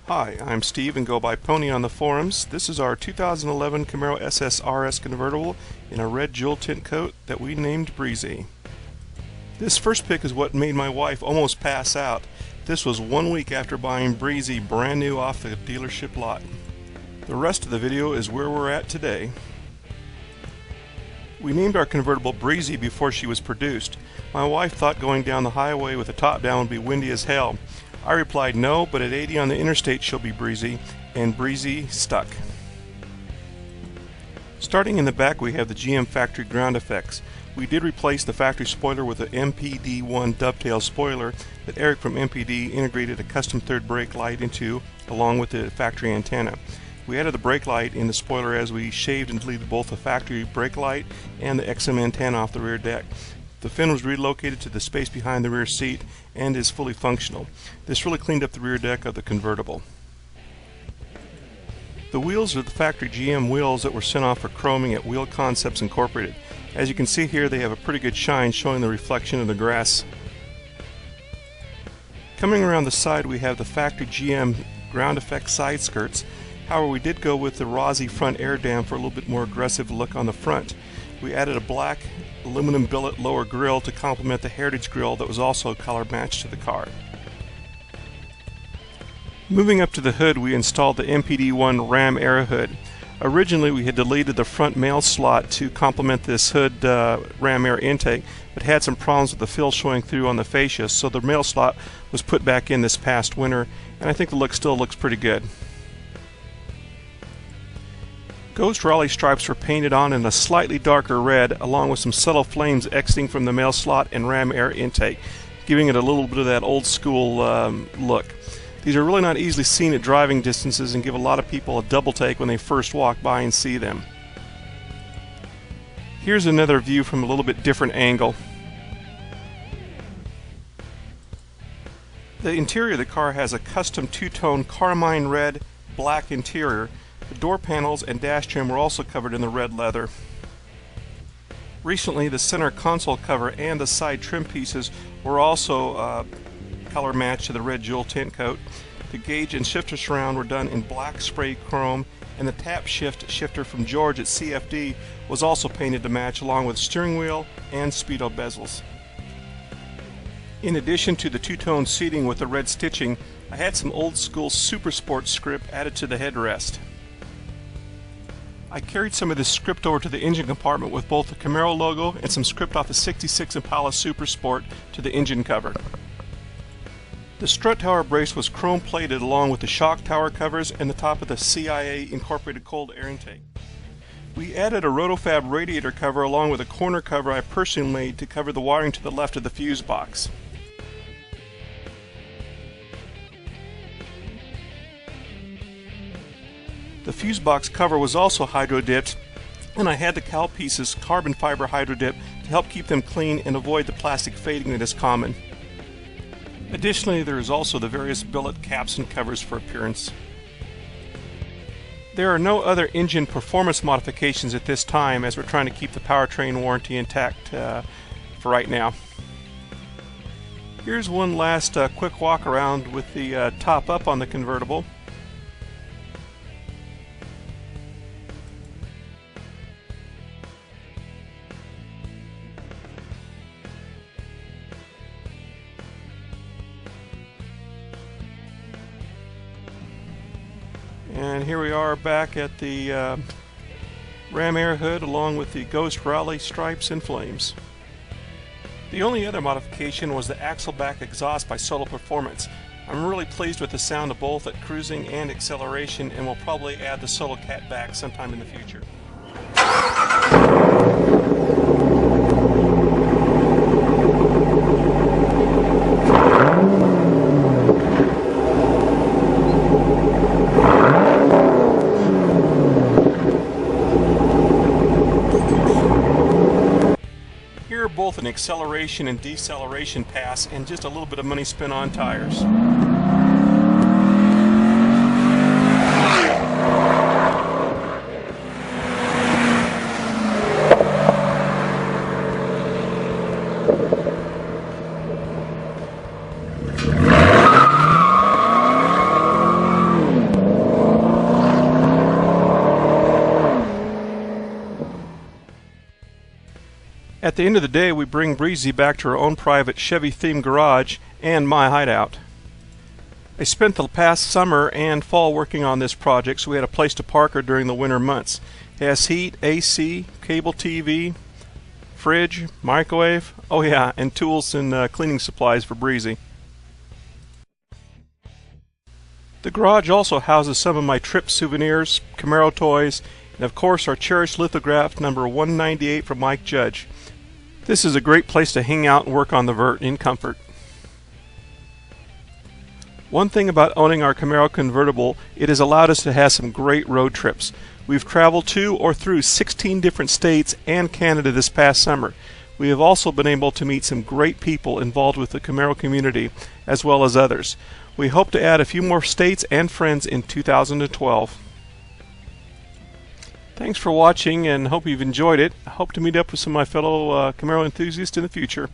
Hi, I'm Steve and go by Pony on the forums. This is our 2011 Camaro SS RS convertible in a red jewel tint coat that we named Bre-Z. This first pick is what made my wife almost pass out. This was 1 week after buying Bre-Z brand new off the dealership lot. The rest of the video is where we're at today. We named our convertible Bre-Z before she was produced. My wife thought going down the highway with the top down would be windy as hell. I replied no, but at 80 on the interstate she'll be Bre-Z, and Bre-Z stuck. Starting in the back we have the GM factory ground effects. We did replace the factory spoiler with an MPD1 dovetail spoiler that Eric from MPD integrated a custom third brake light into, along with the factory antenna. We added the brake light in the spoiler as we shaved and deleted both the factory brake light and the XM antenna off the rear deck. The fin was relocated to the space behind the rear seat and is fully functional. This really cleaned up the rear deck of the convertible. The wheels are the factory GM wheels that were sent off for chroming at Wheel Concepts Incorporated. As you can see here, they have a pretty good shine showing the reflection of the grass. Coming around the side we have the factory GM ground effect side skirts. However, we did go with the Bre-Z front air dam for a little bit more aggressive look on the front. We added a black aluminum billet lower grille to complement the Heritage grille that was also color matched to the car. Moving up to the hood, we installed the MPD1 Ram air hood. Originally we had deleted the front mail slot to complement this hood Ram air intake, but had some problems with the fill showing through on the fascia, so the mail slot was put back in this past winter, and I think the look still looks pretty good. Ghost Raleigh stripes were painted on in a slightly darker red, along with some subtle flames exiting from the mail slot and ram air intake, giving it a little bit of that old school look. These are really not easily seen at driving distances and give a lot of people a double take when they first walk by and see them. Here's another view from a little bit different angle. The interior of the car has a custom two-tone carmine red, black interior. The door panels and dash trim were also covered in the red leather. Recently, the center console cover and the side trim pieces were also color matched to the Red Jewel Tintcoat. The gauge and shifter surround were done in black spray chrome, and the tap shifter from George at CFD was also painted to match, along with steering wheel and speedo bezels. In addition to the two-tone seating with the red stitching, I had some old school Super Sport script added to the headrest. I carried some of this script over to the engine compartment with both the Camaro logo and some script off the '66 Impala Super Sport to the engine cover. The strut tower brace was chrome plated along with the shock tower covers and the top of the CIA incorporated cold air intake. We added a Rotofab radiator cover along with a corner cover I personally made to cover the wiring to the left of the fuse box. The fuse box cover was also hydro dipped, and I had the cowl pieces carbon fiber hydro dip to help keep them clean and avoid the plastic fading that is common. Additionally, there is also the various billet caps and covers for appearance. There are no other engine performance modifications at this time, as we're trying to keep the powertrain warranty intact for right now. Here's one last quick walk around with the top up on the convertible. And here we are back at the Ram air hood along with the Ghost Raleigh stripes and flames. The only other modification was the axle back exhaust by Solo Performance. I'm really pleased with the sound of both at cruising and acceleration, and will probably add the Solo Cat back sometime in the future. Both an acceleration and deceleration pass and just a little bit of money spent on tires. At the end of the day, we bring Bre-Z back to our own private Chevy-themed garage and my hideout. I spent the past summer and fall working on this project, so we had a place to park her during the winter months. It has heat, AC, cable TV, fridge, microwave, oh yeah, and tools and cleaning supplies for Bre-Z. The garage also houses some of my trip souvenirs, Camaro toys, and of course our cherished lithograph number 198 from Mike Judge. This is a great place to hang out and work on the vert in comfort. One thing about owning our Camaro Convertible, it has allowed us to have some great road trips. We've traveled to or through 16 different states and Canada this past summer. We have also been able to meet some great people involved with the Camaro community, as well as others. We hope to add a few more states and friends in 2012. Thanks for watching and hope you've enjoyed it. I hope to meet up with some of my fellow Camaro enthusiasts in the future.